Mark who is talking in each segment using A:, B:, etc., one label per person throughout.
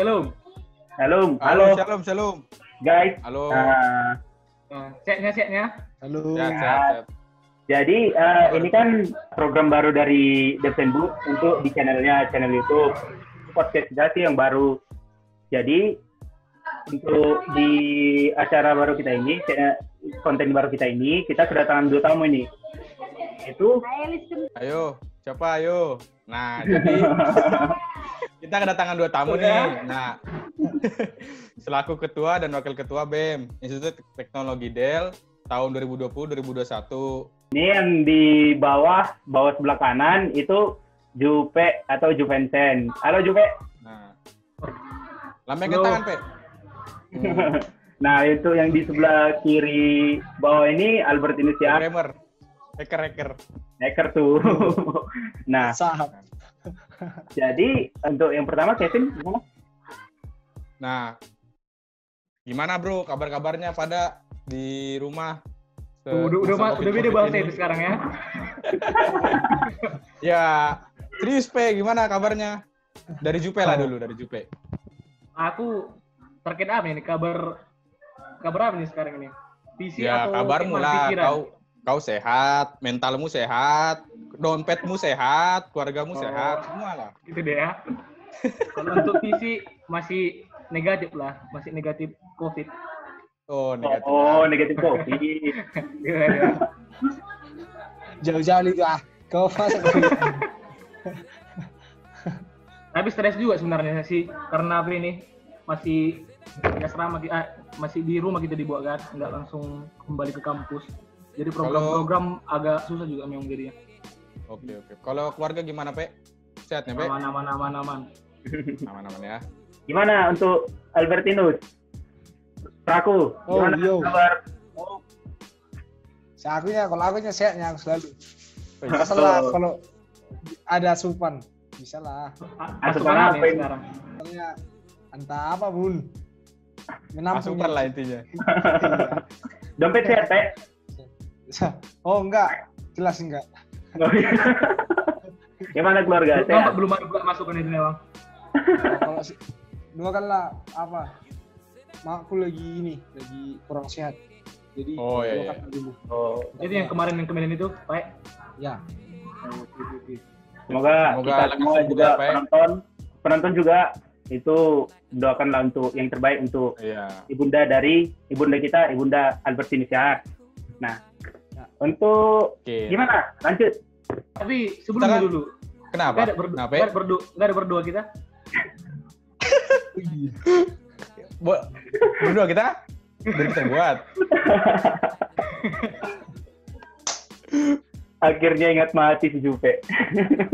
A: Shalom.
B: Shalom.
C: Halo,
B: Halo,
C: shalom.
B: guys.
C: Halo.
A: Setnya.
D: Halo.
C: Sehat.
B: Jadi ini kan program baru dari Devsenbu untuk di channel YouTube podcast kita sih yang baru. Jadi untuk di acara baru kita ini, konten baru kita ini, kita kedatangan 2 tamu ini. Itu
C: Ayo, siapa ayo? Nah, jadi kita kedatangan 2 tamu nih. Nah, selaku ketua dan wakil ketua BEM, Institut Teknologi Del tahun 2020-2021.
B: ini yang di bawah sebelah kanan itu Jupe atau Juvensen. Halo Jupe.
C: Nah, lambaikan tangan, Pe.
B: Nah, itu yang di sebelah kiri bawah ini Albert Inisiar.
C: Programmer. Hacker.
B: Hacker tuh. Nah,
D: Sahab.
B: jadi untuk yang pertama Kevin gimana?
C: Nah, gimana bro kabar-kabarnya pada di rumah?
A: Udah beda bahasa itu sekarang ya.
C: Ya, serius Pe, gimana kabarnya? Dari Jupe lah dulu, dari Jupe.
A: Aku terkait apa nih kabar apa nih sekarang ini? PC
C: Ya,
A: atau
C: kabarmu
A: emang
C: lah,
A: pikiran?
C: kau sehat, mentalmu sehat, dompetmu sehat, keluargamu sehat, semua lah.
A: Gitu deh ya. Kalau untuk PC masih negatif lah, masih negatif COVID.
C: Oh, negatif.
B: Oh, negatif COVID.
A: Iya.
D: Jauh-jauh itu Kau masuk.
A: Tapi stres juga sebenarnya sih karena apa ini masih asrama masih di rumah kita dibawa kan, nggak langsung kembali ke kampus. Jadi program-program agak susah juga memang jadinya.
C: Oke. Kalau keluarga gimana, Pe? Sehatnya, Pe?
A: Aman.
C: Aman-aman ya.
B: Gimana untuk Albertinus? Praku,
D: Oh,
B: gimana
D: yo.
B: kabar?
D: Kalau akunya sehatnya aku selalu.
C: Oh,
D: Masalah kalau ada asupan bisa lah.
A: Masuk
B: Asupan
A: apa
B: apa
A: ya
B: ini?
A: sekarang?
D: Soalnya entah apa pun. Menampung.
C: Asupan lah intinya.
B: Dompet sehat, Pak?
D: Oh enggak, jelas enggak.
B: Gimana keluarga?
A: Nampak
B: Sehat?
A: belum ada bulan masukan itu memang.
D: Kalau dua kan lah apa? Aku lagi kurang sehat. Jadi
C: Oh, iya.
D: doakan dulu.
B: Oh,
A: Itu yang kemarin itu, Pak.
D: Ya.
B: semoga
C: Semoga
B: kita
C: lekas
B: semua
C: sembuh
B: juga
C: ya, Pak.
B: penonton juga itu doakanlah untuk yang terbaik untuk
C: Iya.
B: ibunda kita, Ibunda Albertini Syahar. Nah,
D: Ya.
B: untuk
C: Oke.
B: gimana? Lanjut.
A: Tapi sebelumnya
C: Sekarang-
A: dulu.
C: Kenapa? Kenapa?
A: Nggak ada berdoa kita.
C: Berdua kita? Biar kita buat.
B: Akhirnya ingat mati si Jupe.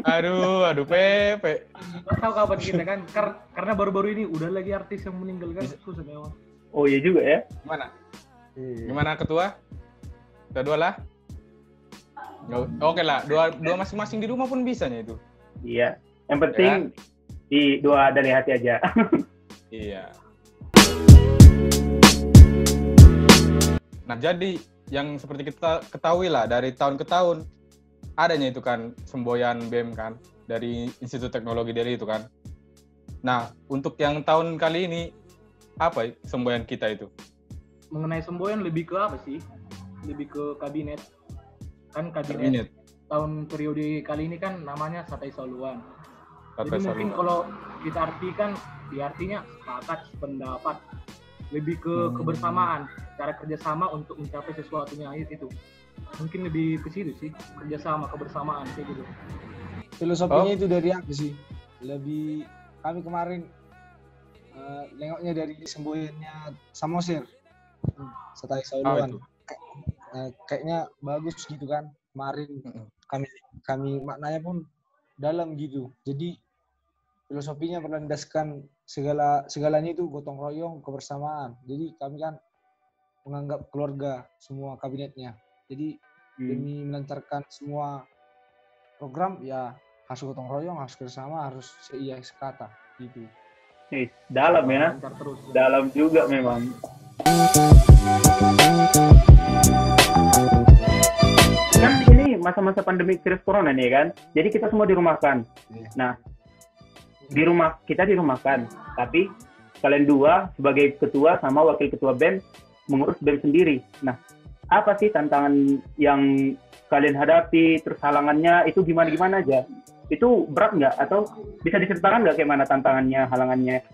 C: Aduh, Pe.
A: Nggak tahu kapan kita kan. Karena baru-baru ini udah lagi artis yang meninggal kan. Susah memang.
B: Oh iya juga ya.
C: Gimana ketua? Kita dua lah. Oke lah, dua masing-masing di rumah pun bisanya itu.
B: Iya. Yang penting di doa dari hati aja.
C: Iya. Nah, jadi yang seperti kita ketahui lah dari tahun ke tahun adanya itu kan semboyan BEM kan dari Institut Teknologi Del itu kan. Nah, untuk yang tahun kali ini apa semboyan kita itu?
A: Mengenai semboyan lebih ke apa sih? Lebih ke kabinet. Kan
C: Kabinet.
A: tahun periode kali ini kan namanya Satai Saluan.
C: Satai
A: Jadi mungkin
C: Saluan.
A: kalau kita artikan, artinya sepakat, pendapat, lebih ke kebersamaan, cara kerjasama untuk mencapai sesuatunya itu. Mungkin lebih ke situ sih, kerjasama, kebersamaan kayak gitu.
D: Filosofinya itu dari aku sih. Lebih kami kemarin nengoknya dari semboyannya Samosir. Setai Sauluan.
C: itu?
D: Kayaknya bagus gitu kan. Kemarin kami maknanya pun dalam gitu. Jadi filosofinya berlandaskan segalanya itu gotong royong, kebersamaan. Jadi kami kan menganggap keluarga semua kabinetnya. Jadi demi melancarkan semua program ya harus gotong royong, harus bersama, harus seia sekata gitu.
B: Dalam ya.
A: Lancar terus.
B: Dalam juga memang. Kan ini masa-masa pandemi virus corona nih kan. Jadi kita semua dirumahkan. Nah, kita dirumahkan, tapi kalian dua sebagai ketua sama wakil ketua BEM mengurus BEM sendiri. Nah, apa sih tantangan yang kalian hadapi, terus halangannya itu gimana aja? Itu berat nggak? Atau bisa diceritakan nggak kayak mana tantangannya, halangannya?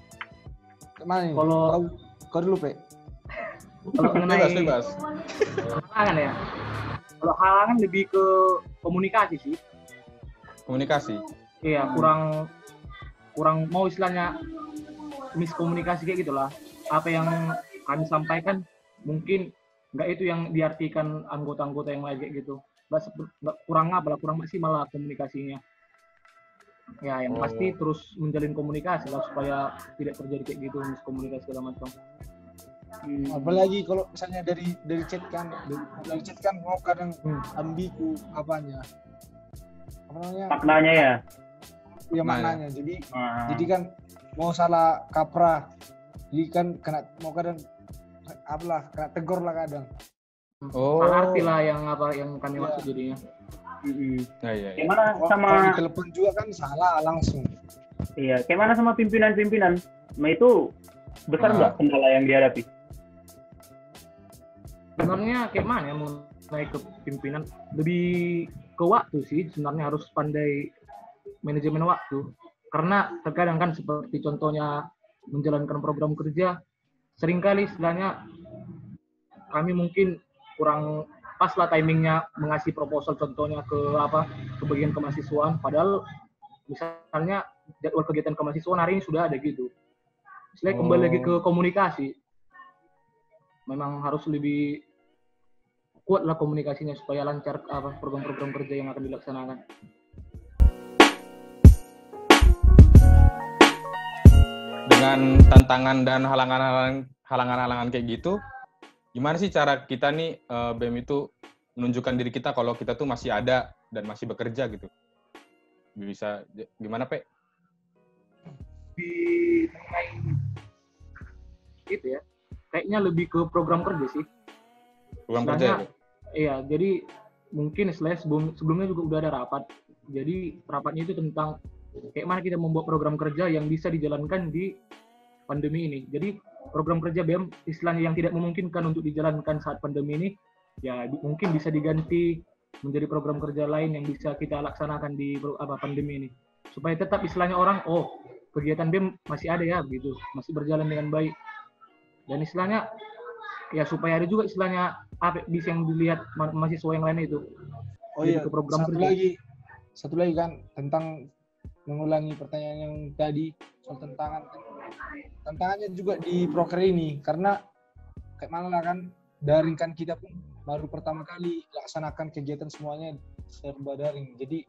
D: Kemana nih?
A: Kalau-
D: kau dulu, Pe.
A: Kalau mengenai
C: Bebas.
A: halangan ya, kalau halangan lebih ke komunikasi sih.
C: Komunikasi.
A: Iya, kurang mau istilahnya miskomunikasi kayak gitulah. Apa yang kami sampaikan mungkin nggak itu yang diartikan anggota-anggota yang lain kayak gitu. Nggak kurang sih malah komunikasinya. Ya, yang pasti terus menjalin komunikasi lah supaya tidak terjadi kayak gitu miskomunikasi segala macam.
D: Apalagi kalau misalnya dari chat kan mau kadang ambigu apa namanya?
B: Maknanya ya?
D: Ya maknanya. Jadi kan mau salah kaprah. Jadi kan kena tegur lah kadang.
A: Salah arti lah yang kami maksud jadinya.
C: Iya.
B: Gimana sama
D: Kalau di telepon juga kan salah langsung.
B: Iya, kayak mana sama pimpinan? Nah itu besar nggak kendala yang dihadapi?
A: Sebenarnya kayak mana ya mau naik ke pimpinan, lebih ke waktu sih sebenarnya, harus pandai manajemen waktu. Karena terkadang kan seperti contohnya menjalankan program kerja, seringkali istilahnya kami mungkin kurang pas lah timingnya mengasih proposal contohnya ke bagian kemahasiswaan, padahal misalnya jadwal kegiatan kemahasiswaan hari ini sudah ada gitu. Istilahnya kembali lagi ke komunikasi. Memang harus lebih kuat lah komunikasinya supaya lancar program-program kerja yang akan dilaksanakan.
C: Dengan tantangan dan halangan-halangan kayak gitu, gimana sih cara kita nih BEM itu menunjukkan diri kita kalau kita tuh masih ada dan masih bekerja gitu? Bisa gimana, Pe?
A: Di mengenai gitu ya, kayaknya lebih ke program kerja sih.
C: Program kerja ya, Pe?
A: Iya, jadi mungkin sebelumnya juga udah ada rapat. Jadi rapatnya itu tentang kayak mana kita membuat program kerja yang bisa dijalankan di pandemi ini. Jadi program kerja BEM istilahnya yang tidak memungkinkan untuk dijalankan saat pandemi ini, ya mungkin bisa diganti menjadi program kerja lain yang bisa kita laksanakan di pandemi ini. Supaya tetap istilahnya orang, kegiatan BEM masih ada ya, begitu, masih berjalan dengan baik. Dan istilahnya ya supaya ada juga istilahnya bisa yang dilihat mahasiswa yang lain itu.
D: Oh iya,
A: ke program
D: satu lagi kan tentang mengulangi pertanyaan yang tadi soal tantangannya juga di proker ini, karena kayak mana kan daring kan, kita pun baru pertama kali laksanakan kegiatan semuanya serba daring. Jadi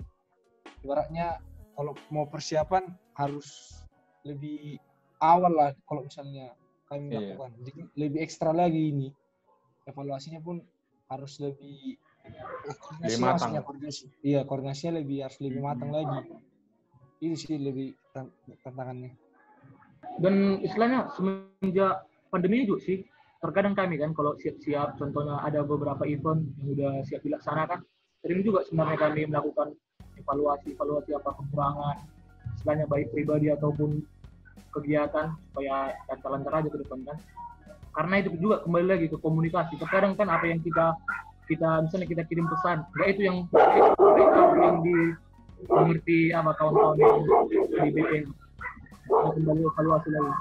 D: ibaratnya kalau mau persiapan harus lebih awal lah kalau misalnya kami melakukan. Jadi lebih ekstra lagi ini. Evaluasinya pun harus lebih matang. Koordinasinya harus lebih matang lagi. Itu sih lebih tantangannya.
A: Dan istilahnya semenjak pandemi juga sih, terkadang kami kan kalau siap-siap, contohnya ada beberapa event yang udah siap dilaksanakan, sering juga sebenarnya kami melakukan evaluasi apa kekurangan, istilahnya baik pribadi ataupun kegiatan, supaya lancar aja ke depan kan. Karena itu juga kembali lagi ke komunikasi. Terkadang kan apa yang kita misalnya kita kirim pesan, nggak itu yang mengerti kawan-kawan yang di BPN. Kembali evaluasi lagi.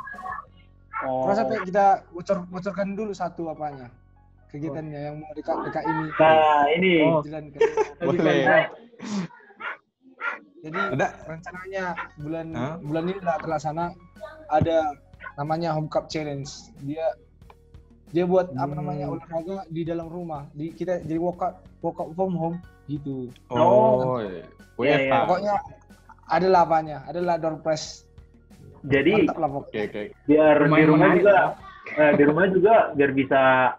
D: Terus kita bocorkan dulu satu kegiatannya yang mau dekat ini.
B: Nah, ini.
C: Boleh.
D: Jadi rencananya bulan ini terlaksana, ada namanya Home Cup Challenge. Dia buat olahraga di dalam rumah. Kita jadi workout from home gitu.
B: Iya.
D: Pokoknya adalah door press.
B: Jadi
C: okay.
B: Biar di rumah juga biar bisa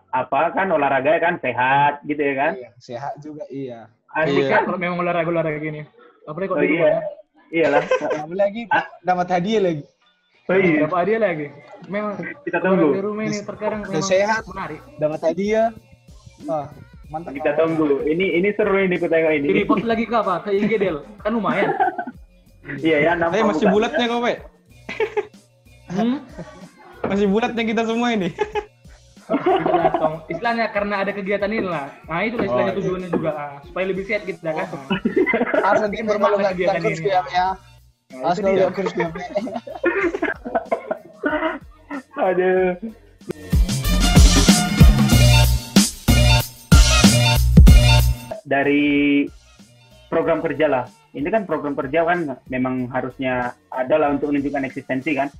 B: olahraga kan sehat gitu ya kan?
D: Iya, sehat juga iya.
A: Asik kan kalau memang olahraga gini. Apalagi kalau di rumah ya.
B: Iyalah.
D: Apalagi dapat hadiah lagi.
A: Dapat hadiah lagi. Memang
B: kita tunggu.
A: Di rumah ini terkadang memang
D: sehat,
A: menarik.
D: Dapat hadiah. Mantap.
B: Kita tunggu. Ini seru ini ku tengok ini.
A: Jadi post lagi ke IG Del. Kan lumayan.
B: Iya ya, nampak
C: Masih
B: bukan.
C: bulatnya kok, Pak. Masih bulatnya kita semua ini.
A: Itulah, Tong. Istilahnya karena ada kegiatan ini lah. Nah, itulah istilahnya
C: Oh, iya.
A: tujuannya juga. Supaya lebih sehat kita kan.
D: Harus nanti bermalu nggak
A: kegiatan
D: kurus
A: ini.
D: ya.
A: Nah,
D: Harus
A: itu
D: kalau
A: dia.
D: nggak kurus ya.
B: Aduh. Dari program kerja lah. Ini kan program kerja kan memang harusnya ada lah untuk menunjukkan eksistensi kan.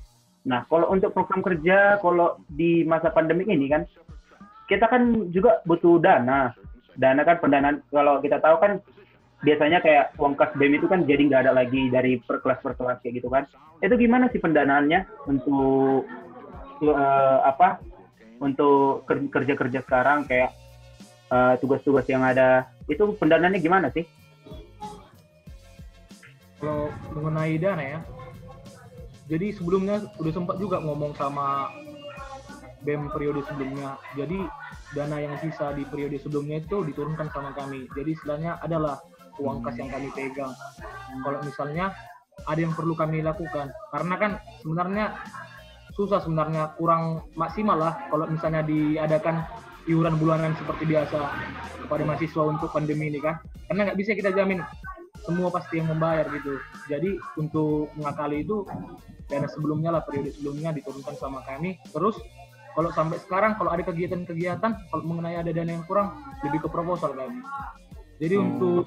B: Nah, kalau untuk program kerja, kalau di masa pandemi ini kan, kita kan juga butuh dana. Dana kan pendanaan, kalau kita tahu kan biasanya kayak uang kas BEM itu kan jadi nggak ada lagi dari per kelas kayak gitu kan. Itu gimana sih pendanaannya untuk untuk kerja-kerja sekarang kayak tugas-tugas yang ada, itu pendanaannya gimana sih?
A: Kalau mengenai dana ya, jadi sebelumnya udah sempat juga ngomong sama BEM periode sebelumnya. Jadi dana yang sisa di periode sebelumnya itu diturunkan sama kami. Jadi istilahnya adalah uang kas yang kami pegang. Kalau misalnya ada yang perlu kami lakukan, karena kan sebenarnya susah sebenarnya, kurang maksimal lah kalau misalnya diadakan iuran bulanan seperti biasa kepada mahasiswa untuk pandemi ini kan. Karena nggak bisa kita jamin semua pasti yang membayar gitu. Jadi untuk mengakali itu dana sebelumnya lah, periode sebelumnya diturunkan sama kami. Terus kalau sampai sekarang kalau ada kegiatan-kegiatan, kalau mengenai ada dana yang kurang, lebih ke proposal kami. Jadi untuk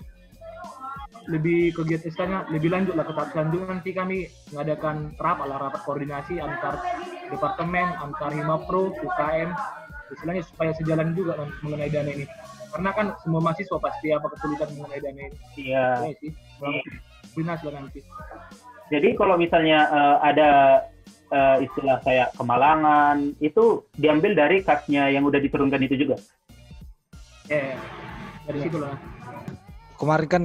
A: lebih kegiatan istilahnya lebih lanjut lah, ke tahap selanjutnya nanti kami mengadakan rapat koordinasi antar departemen, antar Himapro, UKM, istilahnya supaya sejalan juga mengenai dana ini. Karena kan semua mahasiswa pasti apa kesulitan mengenai dana ini.
B: Iya.
A: Ya sih, koordinasi lah nanti.
B: Jadi kalau misalnya ada istilah kayak kemalangan, itu diambil dari kasnya yang udah diturunkan itu juga?
A: Dari situ lah.
D: Kemarin kan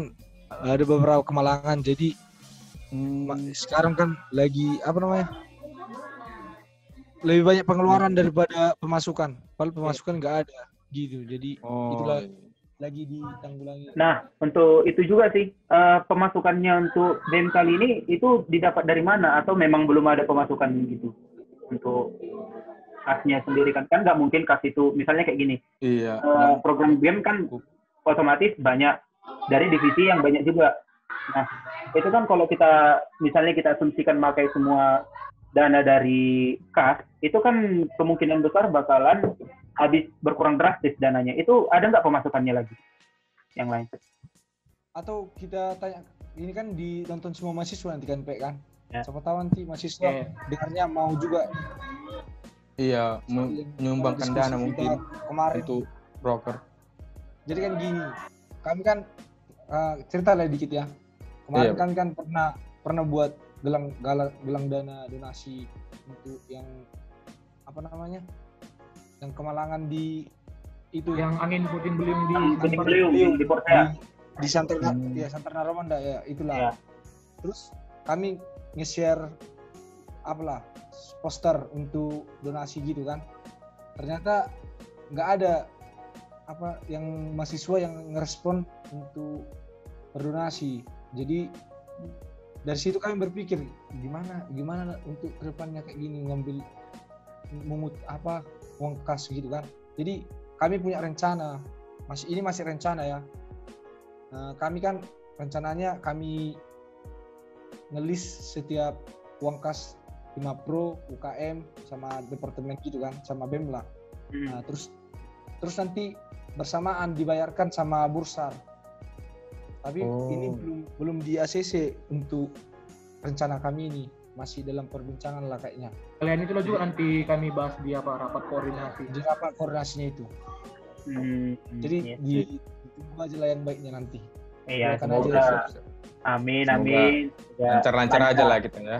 D: ada beberapa kemalangan, jadi sekarang kan lagi lebih banyak pengeluaran daripada pemasukan. Padahal pemasukan nggak ada gitu. Jadi itulah lagi ditanggulangi.
B: Nah, untuk itu juga sih, pemasukannya untuk BEM kali ini itu didapat dari mana? Atau memang belum ada pemasukan gitu untuk kasnya sendiri kan? Kan nggak mungkin kas itu, misalnya kayak gini,
C: Iya.
B: program BEM kan otomatis banyak dari divisi yang banyak juga. Nah, itu kan kalau kita misalnya kita asumsikan pakai semua dana dari kas, itu kan kemungkinan besar bakalan habis berkurang drastis dananya. Itu ada nggak pemasukannya lagi yang lain?
D: Atau kita tanya, ini kan ditonton semua mahasiswa nanti kan, Pak kan?
B: Ya.
D: Siapa tahu nanti mahasiswa dengarnya mau juga.
C: Iya, menyumbangkan dana mungkin
D: kemarin
C: untuk broker.
D: Jadi kan gini, kami kan cerita lah dikit ya. Kemarin
C: Iya.
D: kami kan pernah buat gelang dana donasi untuk yang yang kemalangan di itu
A: Yang angin puting beliung di
B: Puting beliung di Portea.
D: di Santar Naromanda ya, itulah.
B: Ya.
D: Terus kami nge-share poster untuk donasi gitu kan. Ternyata nggak ada yang mahasiswa yang ngerespon untuk berdonasi. Jadi dari situ kami berpikir gimana untuk kedepannya kayak gini, mengut uang kas gitu kan. Jadi kami punya rencana, masih rencana ya. Kami kan rencananya kami ngelis setiap uang kas Himapro, UKM sama departemen gitu kan, sama BEM lah. Nah, terus nanti bersamaan dibayarkan sama Bursar. Tapi ini belum di ACC untuk rencana kami ini, masih dalam perbincangan lah kayaknya.
A: Kalian itu juga nanti kami bahas di rapat koordinasi.
D: Di rapat koordinasinya itu. Jadi ditunggu aja lah yang baiknya nanti.
B: Iya,
D: Doakan
B: semoga.
D: aja.
B: Amin.
C: Lancar-lancar aja lah kita ya.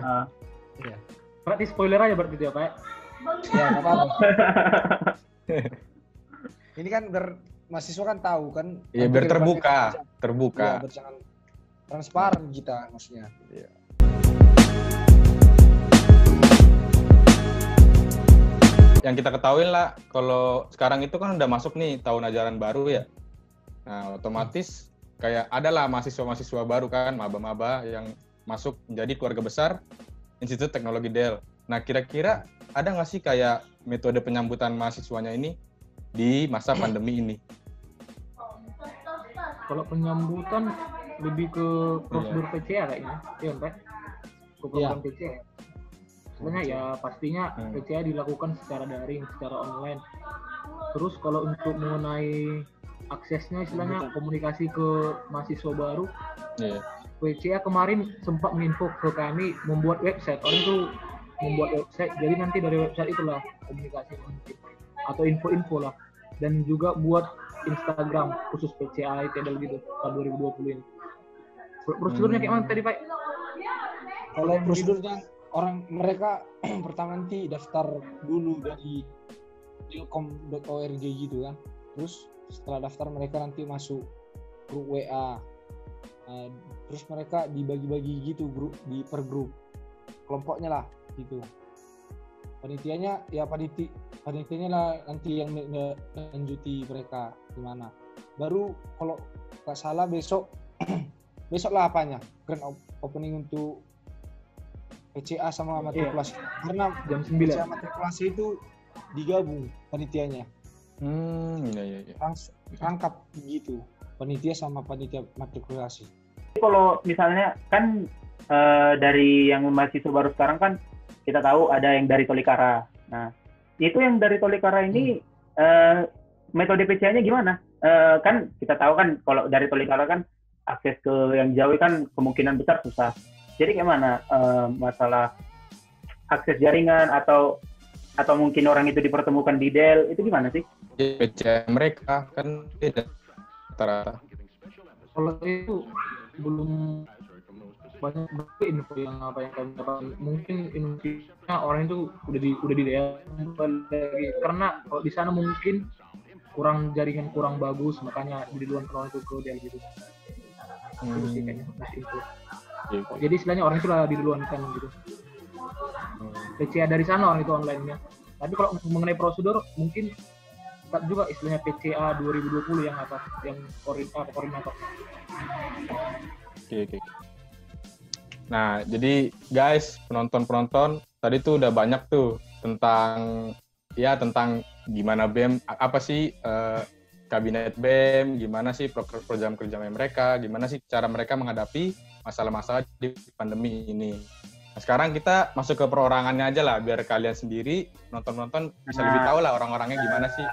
D: Iya.
A: Berarti spoiler aja berarti itu ya, Pak?
D: Ya, nggak apa-apa. Ini kan mahasiswa kan tahu kan.
C: Iya, biar terbuka.
D: Ya, berjangan transparan kita maksudnya.
C: Iya. Yang kita ketahui lah, kalau sekarang itu kan udah masuk nih tahun ajaran baru ya. Nah, otomatis kayak adalah mahasiswa-mahasiswa baru kan, maba-maba yang masuk menjadi keluarga besar Institut Teknologi Del. Nah, kira-kira ada nggak sih kayak metode penyambutan mahasiswanya ini di masa pandemi ini?
A: Kalau penyambutan lebih ke prosedur PCA kayaknya, iya Pak? Ke program PCA. Sebenarnya ya pastinya PCA dilakukan secara daring, secara online. Terus kalau untuk mengenai aksesnya istilahnya komunikasi ke mahasiswa baru, PCA kemarin sempat menginfo ke kami membuat website. Orang itu membuat website, jadi nanti dari website itulah komunikasi atau info-info lah. Dan juga buat Instagram khusus PCA ITDL gitu tahun 2020 ini. Prosedurnya kayak mana tadi Pak?
D: Kalau prosedurnya mereka pertama nanti daftar dulu dari ilkom.org gitu kan. Terus setelah daftar mereka nanti masuk grup WA. Terus mereka dibagi-bagi gitu per grup. Kelompoknya lah gitu. Panitianya lah nanti yang lanjuti mereka gimana. Baru kalau nggak salah besok lah apanya grand opening untuk PCA sama matrikulasi. Karena
A: jam 9
D: PCA matrikulasi itu digabung panitianya.
C: Iya.
D: Rangkap gitu panitia sama panitia matrikulasi.
B: Kalau misalnya kan dari yang mahasiswa baru sekarang kan kita tahu ada yang dari Tolikara. Nah, itu yang dari Tolikara ini metode PCA-nya gimana? Kan kita tahu kan kalau dari Tolikara kan akses ke yang jauh kan kemungkinan besar susah. Jadi gimana masalah akses jaringan atau mungkin orang itu dipertemukan di Del, itu gimana sih?
C: PCA mereka kan beda rata-rata.
A: Kalau itu belum banyak info yang kami dapat. Mungkin infonya orang itu udah di daerah lagi, karena kalau di sana mungkin jaringan kurang bagus, makanya di luar orang itu ke dia gitu. Itu sih kayaknya info. Jadi istilahnya orang itu lah di luar kan gitu. PCA dari sana orang itu online-nya. Tapi kalau mengenai prosedur mungkin tetap juga istilahnya PCA 2020 yang koordinator.
C: Oke. Nah, jadi guys, penonton tadi tuh udah banyak tuh tentang gimana BEM, apa sih kabinet BEM, gimana sih program kerjanya mereka, gimana sih cara mereka menghadapi masalah-masalah di pandemi ini. Nah, sekarang kita masuk ke perorangannya aja lah, biar kalian sendiri nonton bisa lebih tahu lah orang-orangnya gimana sih.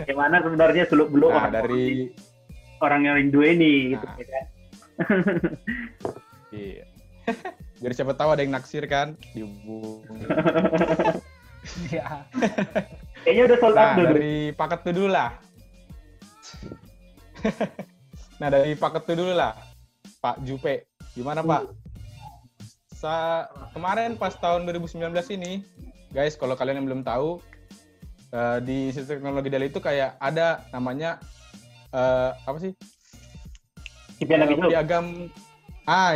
B: Gimana sebenarnya seluk-beluk
C: dari
B: orang yang rindu ini gitu kan.
C: Iya. Biar siapa tahu ada yang naksir kan dihubung.
D: Iya.
B: Kayaknya udah sold out dulu.
C: Dari paket itu dulu lah. Dari paket itu dulu lah. Pak Jupe, gimana Pak? Kemarin pas tahun 2019 ini, guys, kalau kalian yang belum tahu, di Institut Teknologi Del itu kayak ada namanya apa sih? Piagam.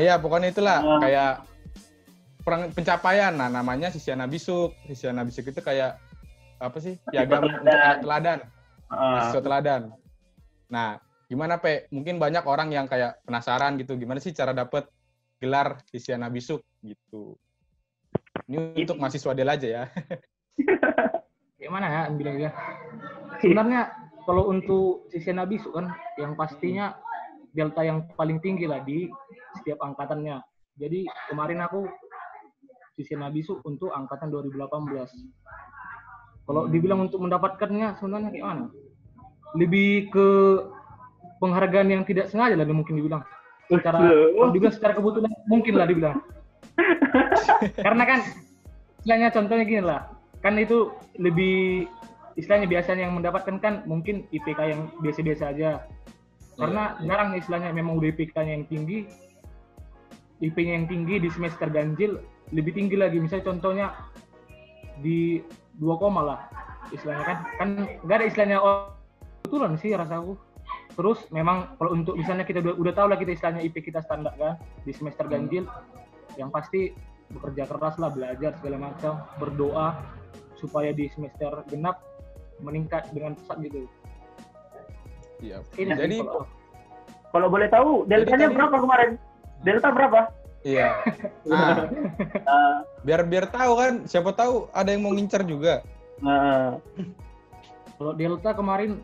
C: Ya pokoknya itulah kayak pencapaian. Nah, namanya Sisiana Bisuk. Sisiana Bisuk itu kayak apa sih? Piagam untuk anak teladan. Siswa teladan. Nah, gimana Pe? Mungkin banyak orang yang kayak penasaran gitu. Gimana sih cara dapat gelar Sisiana Bisuk gitu. Ini untuk mahasiswa Del aja ya.
A: Gimana ya bilangnya? Sebenarnya kalau untuk Sisiana Bisuk kan yang pastinya delta yang paling tinggi lah di setiap angkatannya. Jadi kemarin aku Sisiana Bisuk untuk angkatan 2018. Kalau dibilang untuk mendapatkannya sebenarnya gimana? Lebih ke penghargaan yang tidak sengaja lah mungkin dibilang. Kalau dibilang secara kebetulan mungkin lah dibilang. Karena kan istilahnya contohnya gini lah. Kan itu lebih istilahnya biasanya yang mendapatkan kan mungkin IPK yang biasa-biasa aja. Karena jarang istilahnya memang udah IPK-nya yang tinggi, IP-nya yang tinggi di semester ganjil lebih tinggi lagi. Misalnya contohnya di 2, lah istilahnya kan nggak ada istilahnya kebetulan sih rasaku. Terus memang kalau untuk misalnya kita udah tahu lah kita istilahnya IP kita standar kan di semester ganjil, yang pasti bekerja keras lah, belajar segala macam, berdoa supaya di semester genap meningkat dengan pesat gitu.
C: Iya.
B: Jadi kalau boleh tahu deltanya berapa kemarin? Delta berapa?
C: Iya. Nah, biar tahu kan, siapa tahu ada yang mau ngincar juga.
A: Kalau Delta kemarin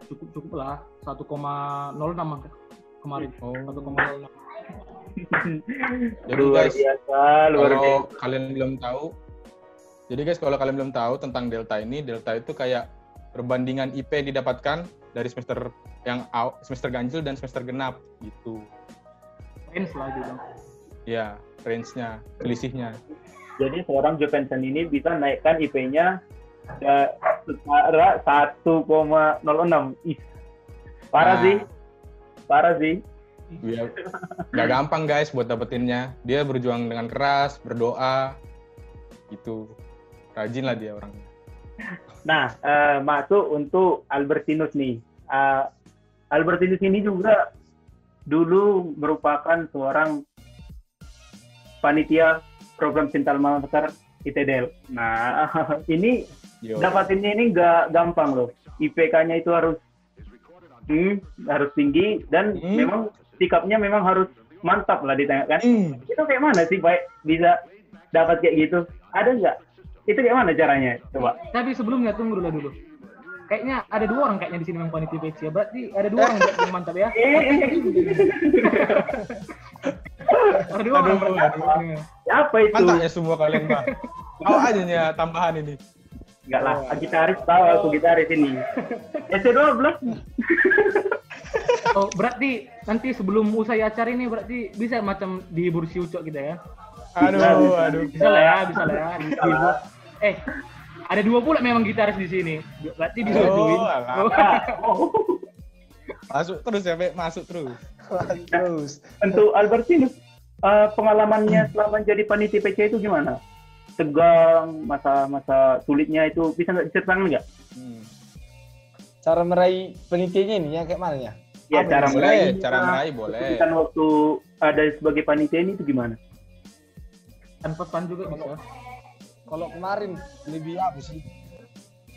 A: cukup lah 1,06 kemarin. 1,06.
C: Jadi guys,
B: luar biasa.
C: kalau kalian belum tahu, kalau kalian belum tahu tentang Delta itu kayak perbandingan IP yang didapatkan dari semester ganjil dan semester genap gitu.
A: Range lah juga.
C: Ya, range-nya, selisihnya.
B: Jadi seorang Jovensen ini bisa naikkan IP-nya setara 1,06. Parah sih.
C: Ya, nggak gampang guys buat dapetinnya. Dia berjuang dengan keras, berdoa, gitu. Rajin lah dia orangnya.
B: Nah, masuk untuk Albertinus nih. Albertinus ini juga dulu merupakan seorang panitia program Cinta Alma Mater ITDL. Nah, ini dapatinnya ini nggak gampang loh. IPK-nya itu harus tinggi dan memang sikapnya memang harus mantap lah ditengahkan. Itu kayak mana sih Pak bisa dapat kayak gitu? Ada nggak? Itu kayak mana caranya? Coba.
A: Tapi sebelumnya tunggu dulu. Kayaknya ada 2 orang kayaknya di sini yang panitia PC. Berarti ada 2 orang yang mantap ya. Ada 2 orang.
B: Apa itu?
C: Mantap ya semua kalian, Bang. Tahu aja nya tambahan ini.
B: Enggak lah, gitaris tahu aku gitaris ini. SC12.
A: Oh, berarti nanti sebelum usai acara ini berarti bisa macam dihibur si Ucok kita ya.
C: Aduh.
A: Bisa lah ya. Dihibur. Ada 2 pula memang gitaris di sini. Berarti bisa join.
C: Masuk terus ya, Pak. Masuk terus.
B: Untuk Albertinus, pengalamannya selama jadi panitia PC itu gimana? Tegang, masa sulitnya itu bisa nggak diceritakan nggak?
D: Cara meraih penitianya ini ya kayak mana ya?
B: Ya, cara
C: meraih boleh.
B: Kan waktu ada sebagai panitia ini itu gimana?
A: Dan pesan juga bisa.
D: Kalau kemarin lebih apa sih?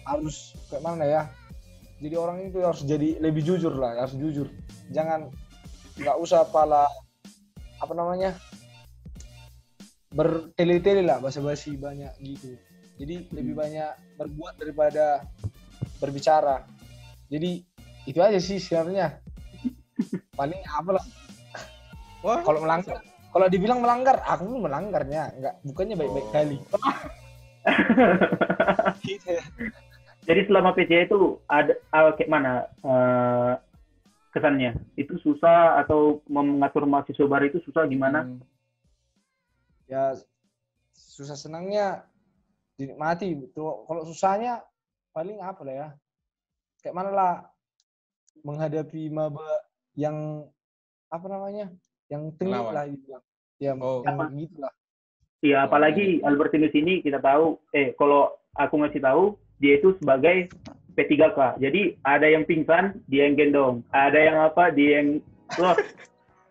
D: Harus kayak mana ya? Jadi orang itu harus jadi lebih jujur lah, harus jujur. Jangan nggak usah bertele-tele lah, basa-basi banyak gitu. Jadi lebih banyak berbuat daripada berbicara. Jadi itu aja sih sebenarnya. Paling apa lah? Kalau melanggar, kalau dibilang melanggar, aku pun melanggarnya, bukannya baik-baik kali.
B: Gitu ya. Jadi selama PCA itu ada kayak mana kesannya? Itu susah atau mengatur mahasiswa baru itu susah gimana?
D: Ya susah senangnya dinikmati. Kalau susahnya paling apa lah ya? Kayak mana lah menghadapi maba yang yang tengik lah dibilang. Ya gitu lah.
B: Iya, apalagi Albertinus ini kita tahu, kalau aku ngasih tahu, dia itu sebagai P3K. Jadi ada yang pingsan, dia yang gendong. Ada yang dia yang loh.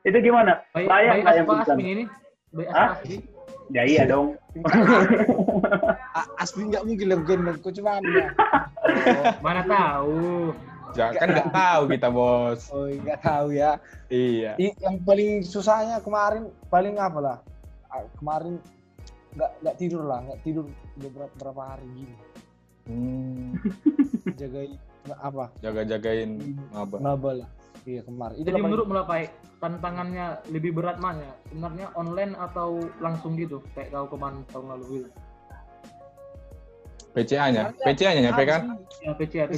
B: Itu gimana? Layak nggak yang pingsan?
A: Asmi.
B: Ya iya dong.
D: Asmi nggak mungkin lah gendong, kok cuma
A: mana tahu.
C: Kan nggak tahu kita, Bos.
D: Oh, nggak tahu ya.
C: Iya.
D: Yang paling susahnya kemarin paling apa lah? Kemarin nggak tidur beberapa hari gini.
C: Jagain
D: maba lah. Iya kemarin.
A: Jadi menurut Melapai tantangannya lebih berat mana? Sebenarnya online atau langsung gitu kayak kau kemarin tahun lalu gitu?
C: PCA-nya nyampe kan?
A: Ya PCA.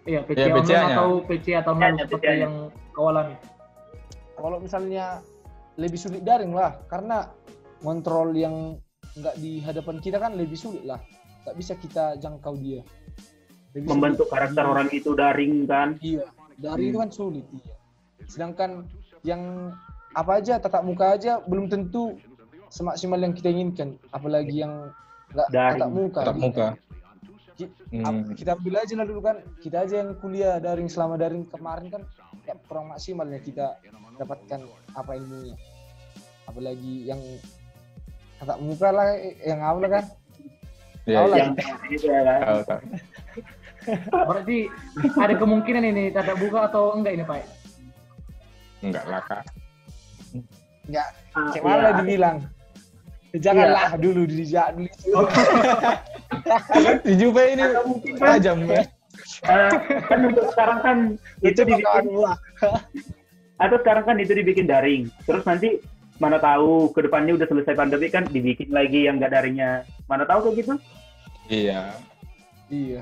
A: Iya PCA online atau PCA tahun lalu seperti yang kau alami.
D: Kalau misalnya lebih sulit daring lah, karena kontrol yang nggak di hadapan kita kan lebih sulit lah. Nggak bisa kita jangkau dia. Lebih
B: membentuk
D: sulit.
B: Karakter orang itu daring kan?
D: Iya, daring itu kan sulit. Iya. Sedangkan yang apa aja, tatap muka aja belum tentu semaksimal yang kita inginkan. Apalagi yang nggak tatap muka. Kita ambil aja lah dulu kan. Kita aja yang kuliah daring selama daring kemarin kan ya, kurang maksimalnya kita dapatkan apa ilmunya. Apalagi yang tatap muka lah, yang awal kan.
C: Iya.
B: Tahu.
A: Berarti ada kemungkinan ini tatap muka atau enggak ini Pak?
C: Enggak lah Kak.
D: Enggak, kayak mana dibilang? Janganlah dulu dijak dulu.
C: Di Juve ini tajam ya.
B: Kan untuk sekarang kan itu dibikin atau sekarang kan itu dibikin daring. Terus nanti mana tahu ke depannya udah selesai pandemi kan dibikin lagi yang nggak daringnya. Mana tahu kayak gitu?
C: Iya.
D: Iya.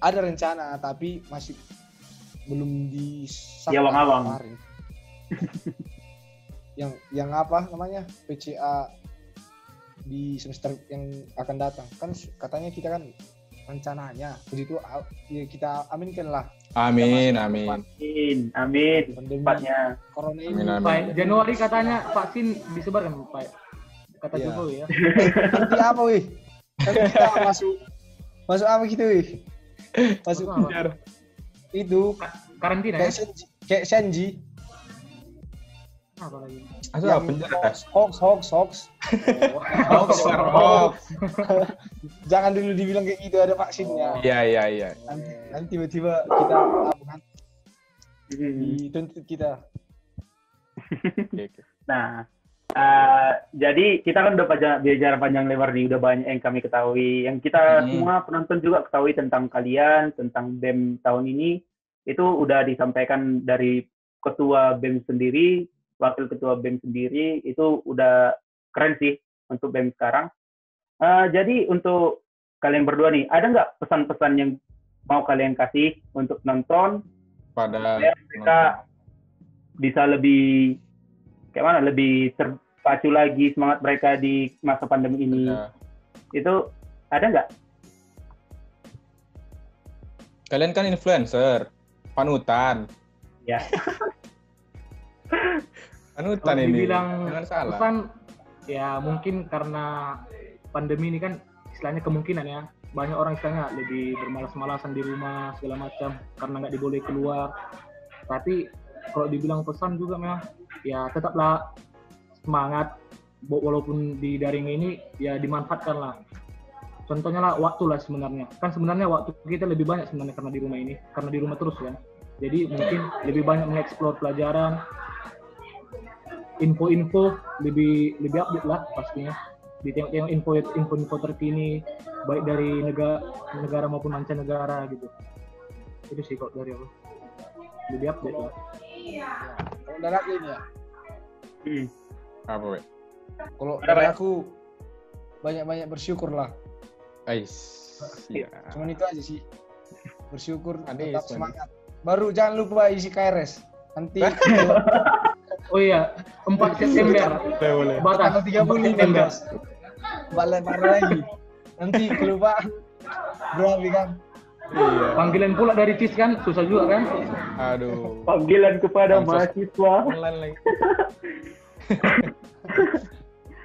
D: Ada rencana tapi masih belum disahkan
B: Ya, awang-awang.
D: kemarin. yang apa namanya? PCA di semester yang akan datang. Kan katanya kita kan rencananya begitu ya kita aminkan lah.
C: Amin.
B: Amin.
D: Pandemi
B: Tempatnya.
D: corona ini.
C: Amin.
A: Pak, Januari katanya vaksin disebarkan, Pak. Kata
D: Iya.
A: Jokowi ya.
D: Nanti apa wih? Kan kita masuk apa gitu wih? Masuk
A: Apa?
D: itu
A: Karantina ya?
D: kayak Senji.
A: Apa lagi?
C: Asal
D: Yang
C: penjara.
D: hoax.
C: Oh.
D: Jangan dulu dibilang kayak gitu ada vaksinnya.
C: Iya.
D: Nanti tiba-tiba kita apa kan? Dituntut kita.
C: Oke.
B: Nah, jadi kita kan udah bicara panjang lebar nih, udah banyak yang kami ketahui. Yang kita semua penonton juga ketahui tentang kalian, tentang BEM tahun ini, itu udah disampaikan dari ketua BEM sendiri, wakil ketua BEM sendiri, itu udah keren sih untuk BEM sekarang. Jadi untuk kalian berdua nih, ada nggak pesan-pesan yang mau kalian kasih untuk nonton,
C: Pada
B: mereka bisa lebih kayak mana, lebih terpacu lagi semangat mereka di masa pandemi ini.
C: Ya.
B: Itu ada nggak?
C: Kalian kan influencer, panutan.
B: Ya.
C: Panutan
A: Kalau
C: ini.
A: dibilang
C: Jangan salah.
A: pesan, ya mungkin karena pandemi ini kan istilahnya kemungkinan ya, banyak orang istilahnya lebih bermalas-malasan di rumah segala macam karena nggak diboleh keluar. Tapi kalau dibilang pesan juga memang ya tetaplah semangat, walaupun di daring ini ya dimanfaatkan lah. Contohnya lah waktu lah sebenarnya. Kan sebenarnya waktu kita lebih banyak sebenarnya karena di rumah ini, karena di rumah terus kan. Jadi mungkin lebih banyak mengeksplor pelajaran, info-info lebih update lah pastinya. Ditengok info terkini baik dari negara maupun mancanegara gitu. Itu sih kok dari aku. Lebih update lah.
D: Kalau dari aku ini ya.
C: Apa, Wek?
D: Kalau dari aku banyak-banyak bersyukur lah.
C: Ais. Iya.
D: Cuman itu aja sih. Bersyukur,
C: Manis,
D: tetap
C: manis.
D: semangat. Baru jangan lupa isi KRS. Nanti
A: Oh iya, 4 September.
C: Boleh.
A: Batas
D: tanggal 30
A: September.
D: balik parah lagi. Nanti kelupaan. Berapa kan?
C: Iya.
A: Panggilan pula dari CIS kan, susah juga kan?
C: Aduh.
B: Panggilan kepada
C: Pansos.
B: mahasiswa.
C: Online lagi.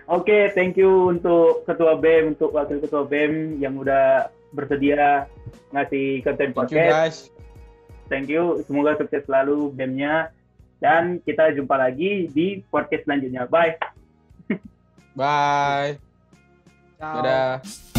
B: Oke, thank you untuk ketua BEM, untuk wakil ketua BEM yang udah bersedia ngasih konten
C: Thank you,
B: podcast.
C: guys.
B: Thank you, semoga sukses selalu BEM-nya. Dan kita jumpa lagi di podcast selanjutnya. Bye.
C: Bye.
D: Ciao.
C: Dadah.